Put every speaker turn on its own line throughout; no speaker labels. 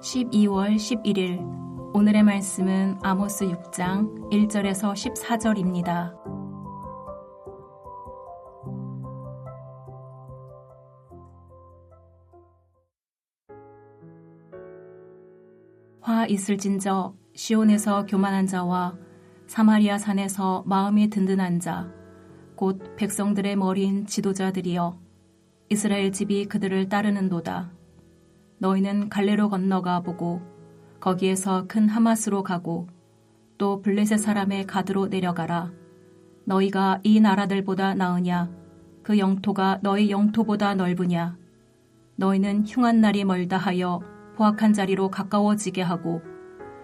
12월 11일 오늘의 말씀은 아모스 6장 1절에서 14절입니다. 화 있을진저 시온에서 교만한 자와 사마리아 산에서 마음이 든든한 자 곧 백성들의 머리인 지도자들이여 이스라엘 집이 그들을 따르는도다. 너희는 갈레로 건너가 보고 거기에서 큰 하마스로 가고 또 블레셋 사람의 가드로 내려가라. 너희가 이 나라들보다 나으냐? 그 영토가 너희 영토보다 넓으냐? 너희는 흉한 날이 멀다 하여 포악한 자리로 가까워지게 하고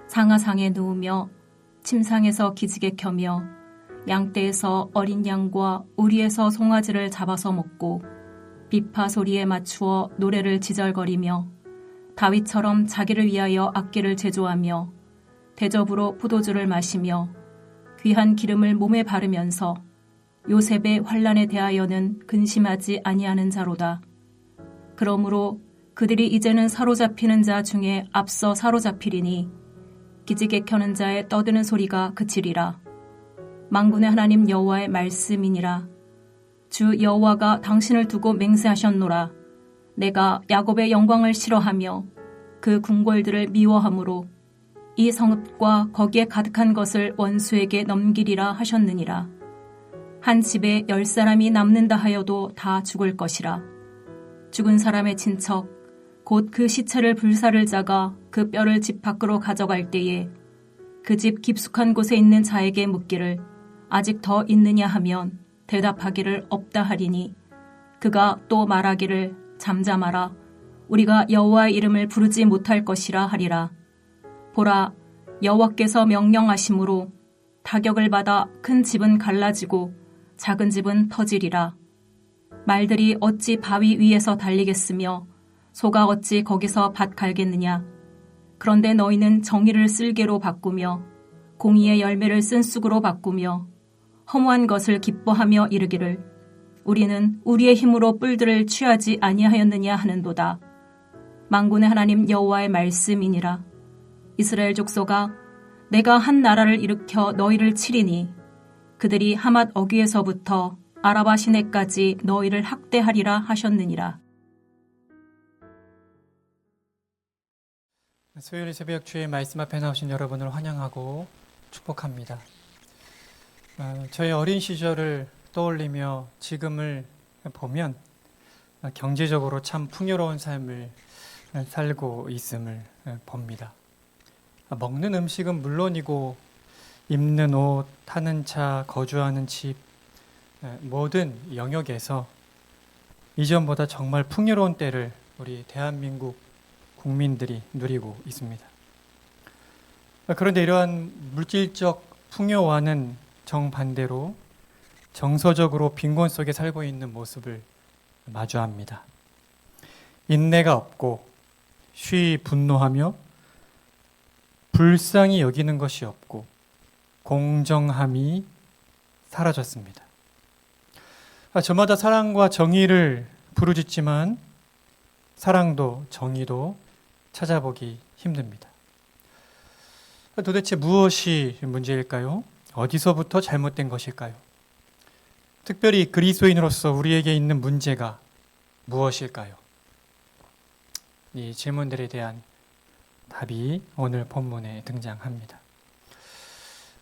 상하상에 누우며 침상에서 기지개 켜며 양떼에서 어린 양과 우리에서 송아지를 잡아서 먹고 비파 소리에 맞추어 노래를 지절거리며 다윗처럼 자기를 위하여 악기를 제조하며 대접으로 포도주를 마시며 귀한 기름을 몸에 바르면서 요셉의 환난에 대하여는 근심하지 아니하는 자로다. 그러므로 그들이 이제는 사로잡히는 자 중에 앞서 사로잡히리니 기지개 켜는 자의 떠드는 소리가 그치리라. 만군의 하나님 여호와의 말씀이니라. 주 여호와가 당신을 두고 맹세하셨노라. 내가 야곱의 영광을 싫어하며 그 궁궐들을 미워하므로 이 성읍과 거기에 가득한 것을 원수에게 넘기리라 하셨느니라. 한 집에 10사람이 남는다 하여도 다 죽을 것이라. 죽은 사람의 친척 곧 그 시체를 불사를 자가 그 뼈를 집 밖으로 가져갈 때에 그 집 깊숙한 곳에 있는 자에게 묻기를 아직 더 있느냐 하면 대답하기를 없다 하리니 그가 또 말하기를 잠잠하라. 우리가 여호와의 이름을 부르지 못할 것이라 하리라. 보라, 여호와께서 명령하심으로 타격을 받아 큰 집은 갈라지고 작은 집은 터지리라. 말들이 어찌 바위 위에서 달리겠으며 소가 어찌 거기서 밭 갈겠느냐. 그런데 너희는 정의를 쓸개로 바꾸며 공의의 열매를 쓴 쑥으로 바꾸며 허무한 것을 기뻐하며 이르기를 우리는 우리의 힘으로 뿔들을 취하지 아니하였느냐 하는도다. 만군의 하나님 여호와의 말씀이니라. 이스라엘 족속아, 내가 한 나라를 일으켜 너희를 치리니 그들이 하맛 어귀에서부터 아라바 시내까지 너희를 학대하리라 하셨느니라.
수요일 새벽 주의 말씀 앞에 나오신 여러분을 환영하고 축복합니다. 저의 어린 시절을 떠올리며 지금을 보면 경제적으로 참 풍요로운 삶을 살고 있음을 봅니다. 먹는 음식은 물론이고 입는 옷, 타는 차, 거주하는 집 모든 영역에서 이전보다 정말 풍요로운 때를 우리 대한민국 국민들이 누리고 있습니다. 그런데 이러한 물질적 풍요와는 정반대로 정서적으로 빈곤 속에 살고 있는 모습을 마주합니다. 인내가 없고 쉬이 분노하며 불쌍히 여기는 것이 없고 공정함이 사라졌습니다. 저마다 사랑과 정의를 부르짖지만 사랑도 정의도 찾아보기 힘듭니다. 도대체 무엇이 문제일까요? 어디서부터 잘못된 것일까요? 특별히 그리스도인으로서 우리에게 있는 문제가 무엇일까요? 이 질문들에 대한 답이 오늘 본문에 등장합니다.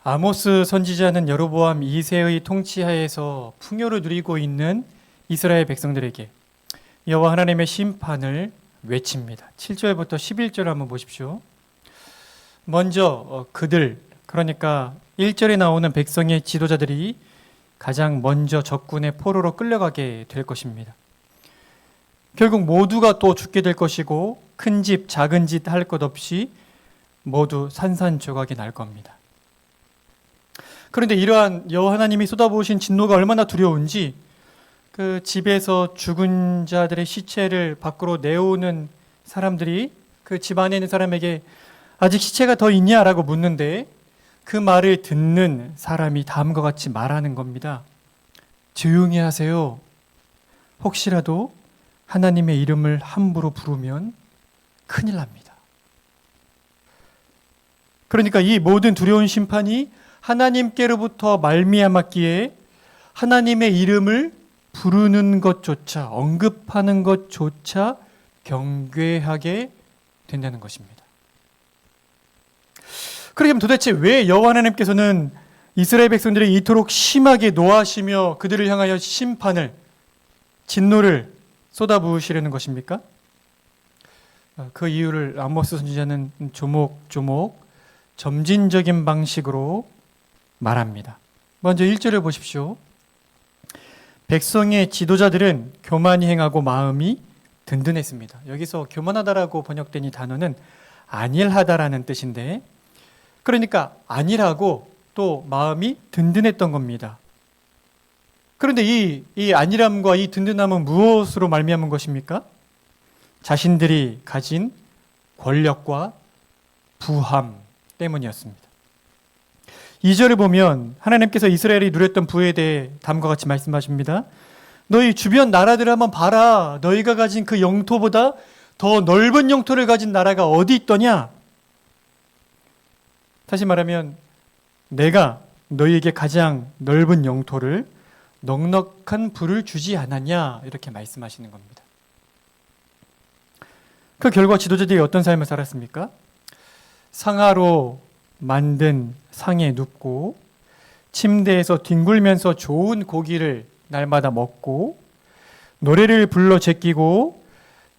아모스 선지자는 여로보암 2세의 통치하에서 풍요를 누리고 있는 이스라엘 백성들에게 여호와 하나님의 심판을 외칩니다. 7절부터 11절 한번 보십시오. 먼저 그들, 그러니까 1절에 나오는 백성의 지도자들이 가장 먼저 적군의 포로로 끌려가게 될 것입니다. 결국 모두가 또 죽게 될 것이고 큰 집, 작은 짓 할 것 없이 모두 산산조각이 날 겁니다. 그런데 이러한 여호와 하나님이 쏟아부으신 진노가 얼마나 두려운지 그 집에서 죽은 자들의 시체를 밖으로 내오는 사람들이 그 집 안에 있는 사람에게 아직 시체가 더 있냐라고 묻는데 그 말을 듣는 사람이 다음과 같이 말하는 겁니다. 조용히 하세요. 혹시라도 하나님의 이름을 함부로 부르면 큰일 납니다. 그러니까 이 모든 두려운 심판이 하나님께로부터 말미암았기에 하나님의 이름을 부르는 것조차, 언급하는 것조차 경괴하게 된다는 것입니다. 그러면 도대체 왜 여호와 하나님께서는 이스라엘 백성들이 이토록 심하게 노하시며 그들을 향하여 심판을, 진노를 쏟아부으시려는 것입니까? 그 이유를 아모스 선지자는 조목조목 점진적인 방식으로 말합니다. 먼저 1절을 보십시오. 백성의 지도자들은 교만히 행하고 마음이 든든했습니다. 여기서 교만하다라고 번역된 이 단어는 안일하다라는 뜻인데, 그러니까 안일하고 또 마음이 든든했던 겁니다. 그런데 이 안일함과 이 든든함은 무엇으로 말미암은 것입니까? 자신들이 가진 권력과 부함 때문이었습니다. 2절을 보면 하나님께서 이스라엘이 누렸던 부에 대해 다음과 같이 말씀하십니다. 너희 주변 나라들을 한번 봐라. 너희가 가진 그 영토보다 더 넓은 영토를 가진 나라가 어디 있더냐? 다시 말하면 내가 너희에게 가장 넓은 영토를 넉넉한 부를 주지 않았냐? 이렇게 말씀하시는 겁니다. 그 결과 지도자들이 어떤 삶을 살았습니까? 상하로 만든 상에 눕고 침대에서 뒹굴면서 좋은 고기를 날마다 먹고 노래를 불러 제끼고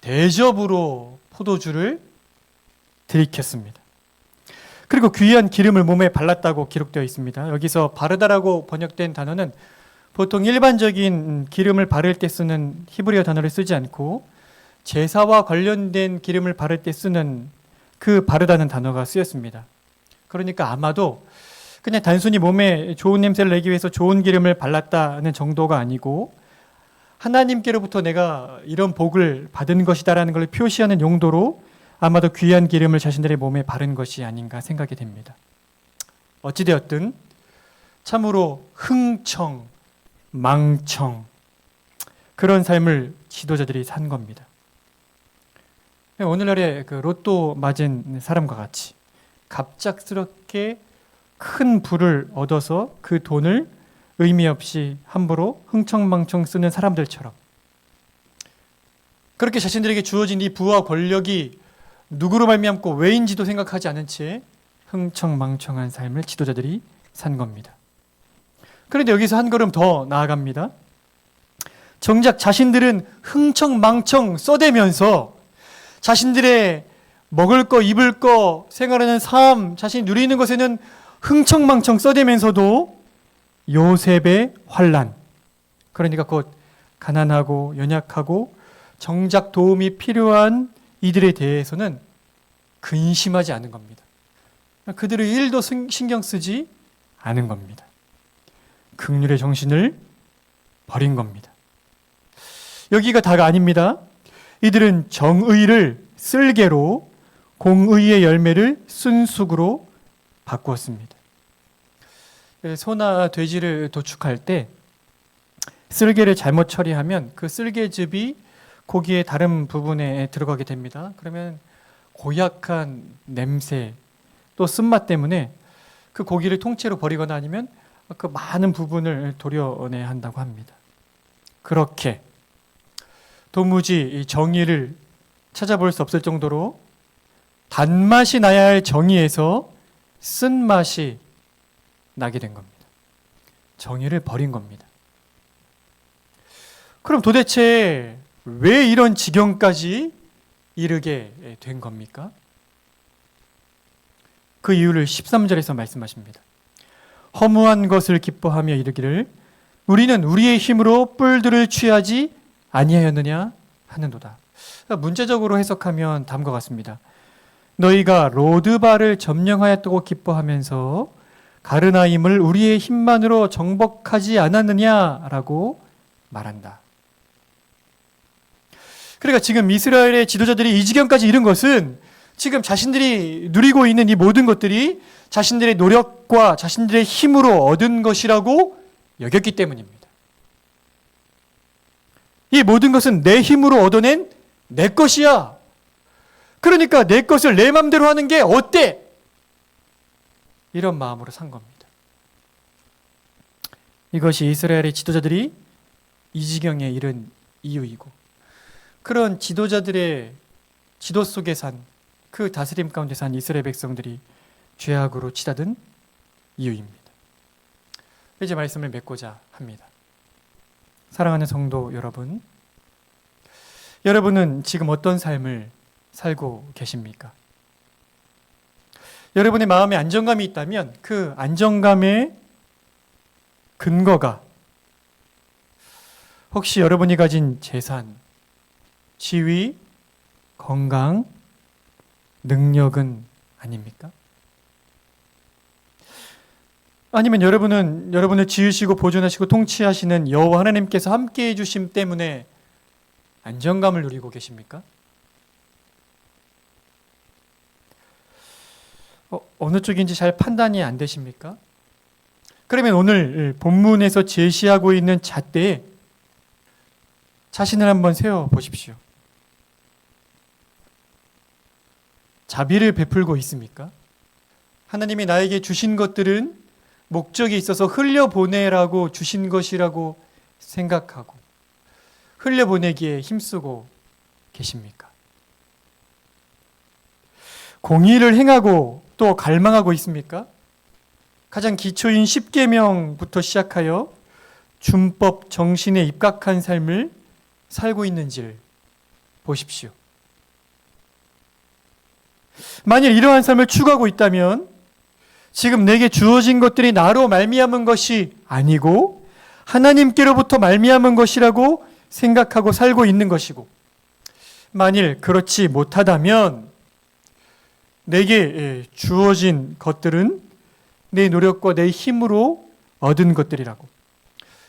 대접으로 포도주를 들이켰습니다. 그리고 귀한 기름을 몸에 발랐다고 기록되어 있습니다. 여기서 바르다라고 번역된 단어는 보통 일반적인 기름을 바를 때 쓰는 히브리어 단어를 쓰지 않고 제사와 관련된 기름을 바를 때 쓰는 그 바르다는 단어가 쓰였습니다. 그러니까 아마도 그냥 단순히 몸에 좋은 냄새를 내기 위해서 좋은 기름을 발랐다는 정도가 아니고 하나님께로부터 내가 이런 복을 받은 것이다라는 걸 표시하는 용도로 아마도 귀한 기름을 자신들의 몸에 바른 것이 아닌가 생각이 됩니다. 어찌되었든 참으로 흥청망청 그런 삶을 지도자들이 산 겁니다. 오늘날의 그 로또 맞은 사람과 같이 갑작스럽게 큰 부를 얻어서 그 돈을 의미 없이 함부로 흥청망청 쓰는 사람들처럼 그렇게 자신들에게 주어진 이 부와 권력이 누구로 말미암고 왜인지도 생각하지 않은 채 흥청망청한 삶을 지도자들이 산 겁니다. 그런데 여기서 한 걸음 더 나아갑니다. 정작 자신들은 흥청망청 써대면서 자신들의 먹을 거, 입을 거, 생활하는 삶, 자신이 누리는 것에는 흥청망청 써대면서도 요셉의 환난, 그러니까 곧 가난하고 연약하고 정작 도움이 필요한 이들에 대해서는 근심하지 않은 겁니다. 그들을 1도 신경 쓰지 않은 겁니다. 긍휼의 정신을 버린 겁니다. 여기가 다가 아닙니다. 이들은 정의를 쓸개로 공의의 열매를 순숙으로 바꾸었습니다. 소나 돼지를 도축할 때 쓸개를 잘못 처리하면 그 쓸개즙이 고기의 다른 부분에 들어가게 됩니다. 그러면 고약한 냄새 또 쓴맛 때문에 그 고기를 통째로 버리거나 아니면 그 많은 부분을 도려내야 한다고 합니다. 그렇게 도무지 정의를 찾아볼 수 없을 정도로 단맛이 나야 할 정의에서 쓴맛이 나게 된 겁니다. 정의를 버린 겁니다. 그럼 도대체 왜 이런 지경까지 이르게 된 겁니까? 그 이유를 13절에서 말씀하십니다. 허무한 것을 기뻐하며 이르기를 우리는 우리의 힘으로 뿔들을 취하지 아니하였느냐 하는도다. 문자적으로 해석하면 다음과 같습니다. 너희가 로드바를 점령하였다고 기뻐하면서 가르나임을 우리의 힘만으로 정복하지 않았느냐라고 말한다. 그러니까 지금 이스라엘의 지도자들이 이 지경까지 이른 것은 지금 자신들이 누리고 있는 이 모든 것들이 자신들의 노력과 자신들의 힘으로 얻은 것이라고 여겼기 때문입니다. 이 모든 것은 내 힘으로 얻어낸 내 것이야. 그러니까 내 것을 내 맘대로 하는 게 어때? 이런 마음으로 산 겁니다. 이것이 이스라엘의 지도자들이 이 지경에 이른 이유이고, 그런 지도자들의 지도 속에 산, 그 다스림 가운데 산 이스라엘 백성들이 죄악으로 치닫은 이유입니다. 이제 말씀을 맺고자 합니다. 사랑하는 성도 여러분, 여러분은 지금 어떤 삶을 살고 계십니까? 여러분의 마음에 안정감이 있다면 그 안정감의 근거가 혹시 여러분이 가진 재산, 지위, 건강, 능력은 아닙니까? 아니면 여러분은 여러분을 지으시고 보존하시고 통치하시는 여호와 하나님께서 함께해 주심 때문에 안정감을 누리고 계십니까? 어느 쪽인지 잘 판단이 안 되십니까? 그러면 오늘 본문에서 제시하고 있는 잣대에 자신을 한번 세워 보십시오. 자비를 베풀고 있습니까? 하나님이 나에게 주신 것들은 목적이 있어서 흘려보내라고 주신 것이라고 생각하고 흘려보내기에 힘쓰고 계십니까? 공의를 행하고 또 갈망하고 있습니까? 가장 기초인 십계명부터 시작하여 준법 정신에 입각한 삶을 살고 있는지를 보십시오. 만일 이러한 삶을 추구하고 있다면 지금 내게 주어진 것들이 나로 말미암은 것이 아니고 하나님께로부터 말미암은 것이라고 생각하고 살고 있는 것이고, 만일 그렇지 못하다면 내게 주어진 것들은 내 노력과 내 힘으로 얻은 것들이라고,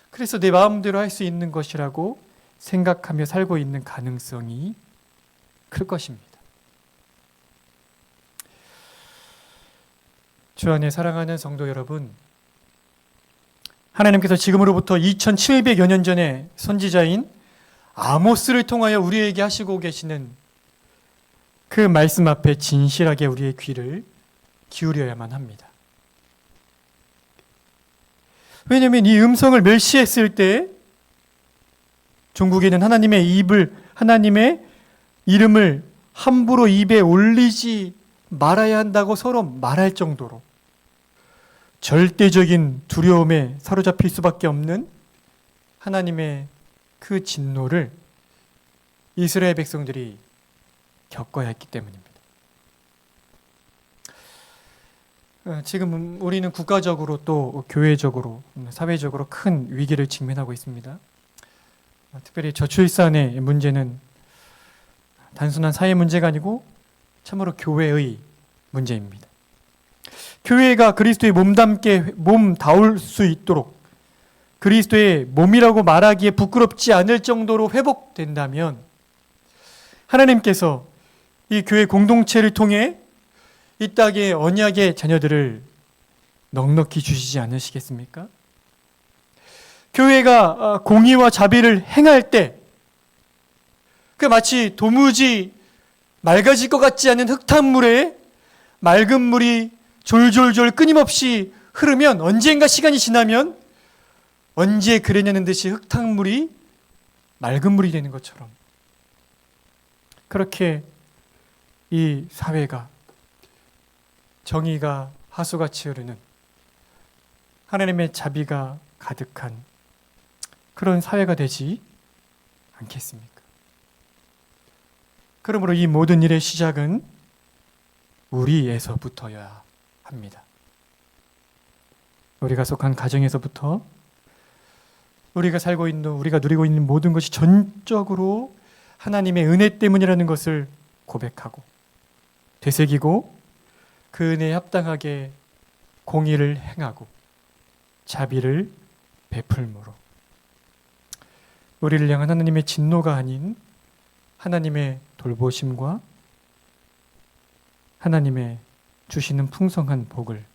그래서 내 마음대로 할 수 있는 것이라고 생각하며 살고 있는 가능성이 클 것입니다. 주 안에 사랑하는 성도 여러분, 하나님께서 지금으로부터 2700여 년 전에 선지자인 아모스를 통하여 우리에게 하시고 계시는 그 말씀 앞에 진실하게 우리의 귀를 기울여야만 합니다. 왜냐하면 이 음성을 멸시했을 때 종국에는 하나님의 이름을 함부로 입에 올리지 말아야 한다고 서로 말할 정도로 절대적인 두려움에 사로잡힐 수밖에 없는 하나님의 그 진노를 이스라엘 백성들이 겪어야 했기 때문입니다. 지금 우리는 국가적으로 또 교회적으로 사회적으로 큰 위기를 직면하고 있습니다. 특별히 저출산의 문제는 단순한 사회 문제가 아니고 참으로 교회의 문제입니다. 교회가 그리스도의 몸다울 수 있도록 그리스도의 몸이라고 말하기에 부끄럽지 않을 정도로 회복된다면 하나님께서 이 교회 공동체를 통해 이 땅의 언약의 자녀들을 넉넉히 주시지 않으시겠습니까? 교회가 공의와 자비를 행할 때 그 마치 도무지 맑아질 것 같지 않은 흙탕물에 맑은 물이 졸졸졸 끊임없이 흐르면 언젠가 시간이 지나면 언제 그랬냐는 듯이 흙탕물이 맑은 물이 되는 것처럼 그렇게 이 사회가 정의가 하수같이 흐르는 하나님의 자비가 가득한 그런 사회가 되지 않겠습니까? 그러므로 이 모든 일의 시작은 우리에서부터여야 합니다. 우리가 속한 가정에서부터 우리가 살고 있는, 우리가 누리고 있는 모든 것이 전적으로 하나님의 은혜 때문이라는 것을 고백하고 되새기고 그 은혜에 합당하게 공의를 행하고 자비를 베풀므로 우리를 향한 하나님의 진노가 아닌 하나님의 돌보심과 하나님의 주시는 풍성한 복을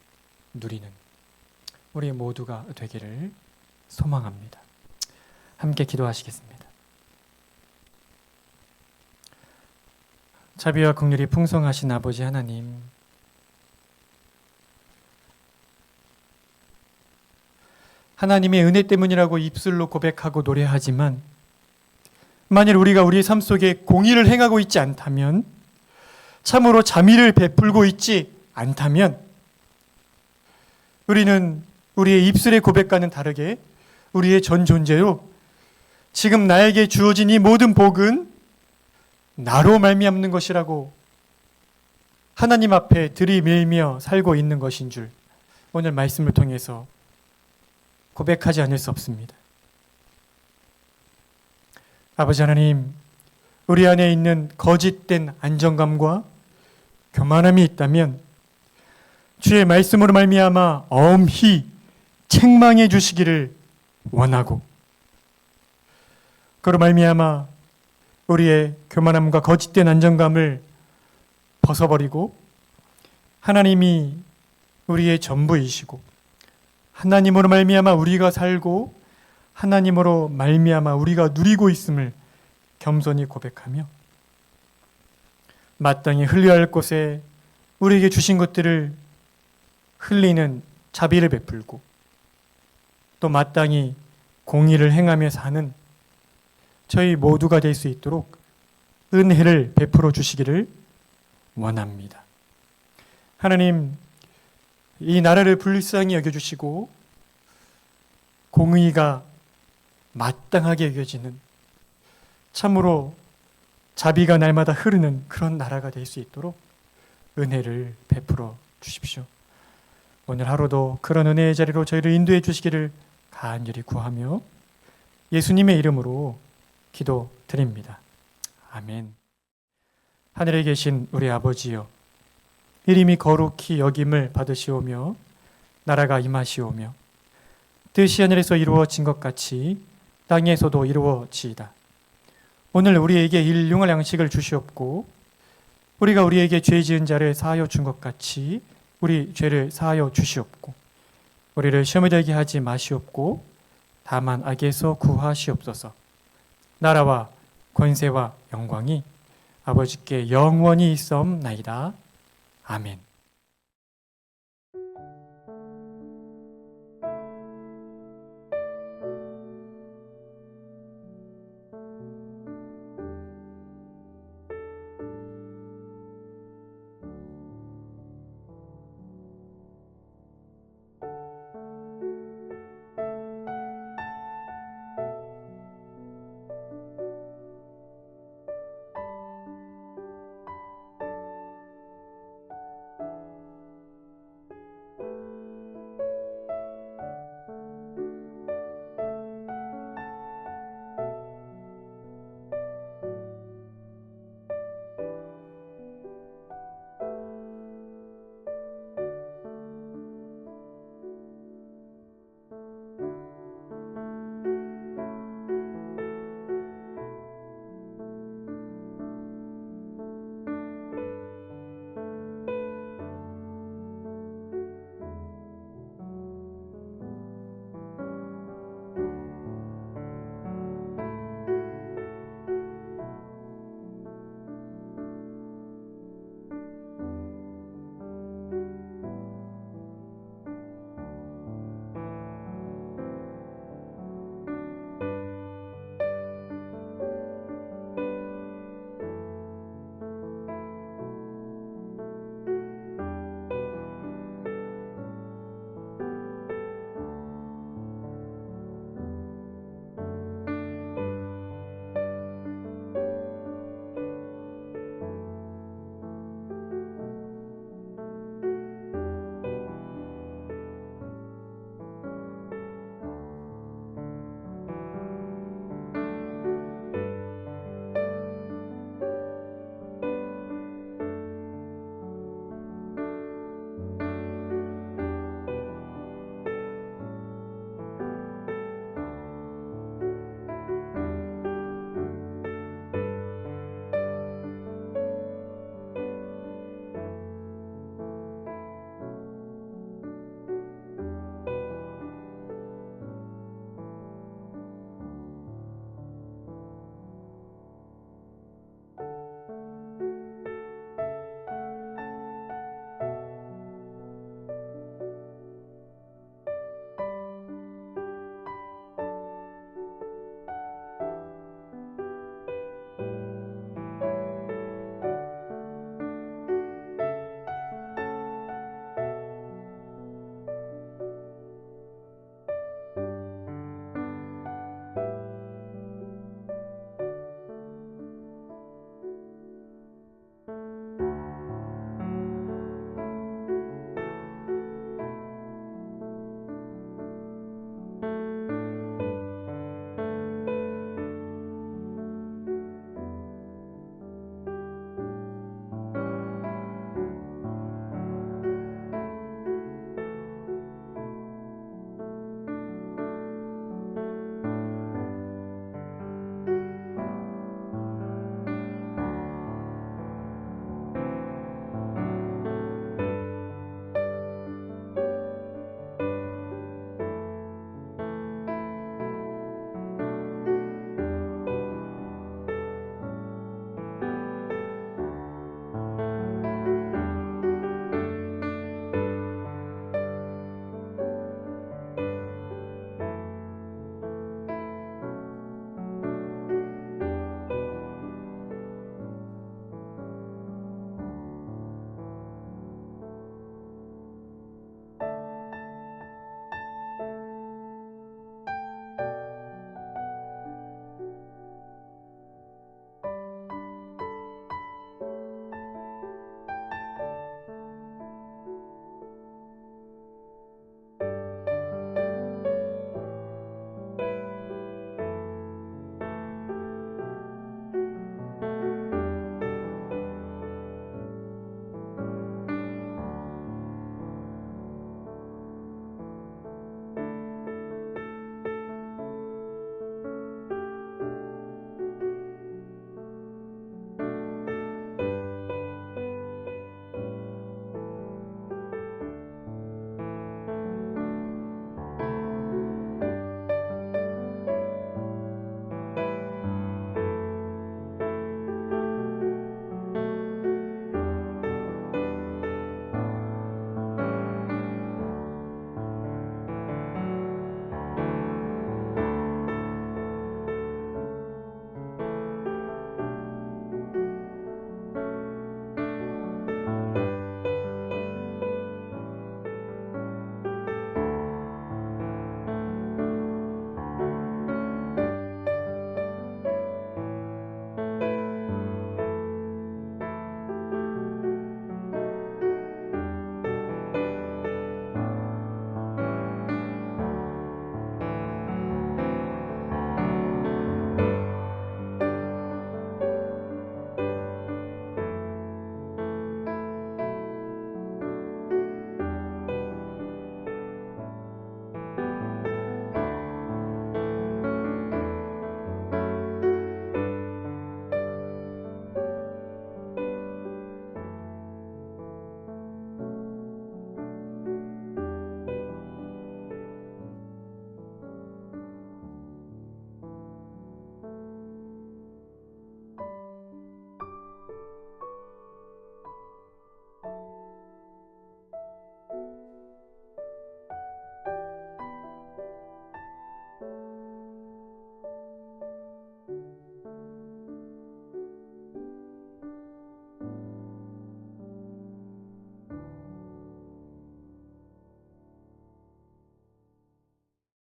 누리는 우리 모두가 되기를 소망합니다. 함께 기도하시겠습니다. 자비와 긍휼이 풍성하신 아버지 하나님, 하나님의 은혜 때문이라고 입술로 고백하고 노래하지만 만일 우리가 우리의 삶 속에 공의를 행하고 있지 않다면, 참으로 자비를 베풀고 있지 않다면, 우리는 우리의 입술의 고백과는 다르게 우리의 전 존재로 지금 나에게 주어진 이 모든 복은 나로 말미암는 것이라고 하나님 앞에 들이밀며 살고 있는 것인 줄 오늘 말씀을 통해서 고백하지 않을 수 없습니다. 아버지 하나님, 우리 안에 있는 거짓된 안정감과 교만함이 있다면 주의 말씀으로 말미암아 엄히 책망해 주시기를 원하고, 그로 말미암아 우리의 교만함과 거짓된 안정감을 벗어버리고 하나님이 우리의 전부이시고 하나님으로 말미암아 우리가 살고 하나님으로 말미암아 우리가 누리고 있음을 겸손히 고백하며 마땅히 흘려야 할 곳에 우리에게 주신 것들을 흘리는 자비를 베풀고 또 마땅히 공의를 행하며 사는 저희 모두가 될 수 있도록 은혜를 베풀어 주시기를 원합니다. 하나님, 이 나라를 불쌍히 여겨주시고 공의가 마땅하게 여겨지는, 참으로 자비가 날마다 흐르는 그런 나라가 될 수 있도록 은혜를 베풀어 주십시오. 오늘 하루도 그런 은혜의 자리로 저희를 인도해 주시기를 간절히 구하며 예수님의 이름으로 기도드립니다. 아멘. 하늘에 계신 우리 아버지여, 이름이 거룩히 여김을 받으시오며 나라가 임하시오며 뜻이 하늘에서 이루어진 것 같이 땅에서도 이루어지이다. 오늘 우리에게 일용할 양식을 주시옵고 우리가 우리에게 죄 지은 자를 사하여 준 것 같이 우리 죄를 사하여 주시옵고 우리를 시험에 들게 하지 마시옵고 다만 악에서 구하시옵소서. 나라와 권세와 영광이 아버지께 영원히 있사옵나이다. 아멘.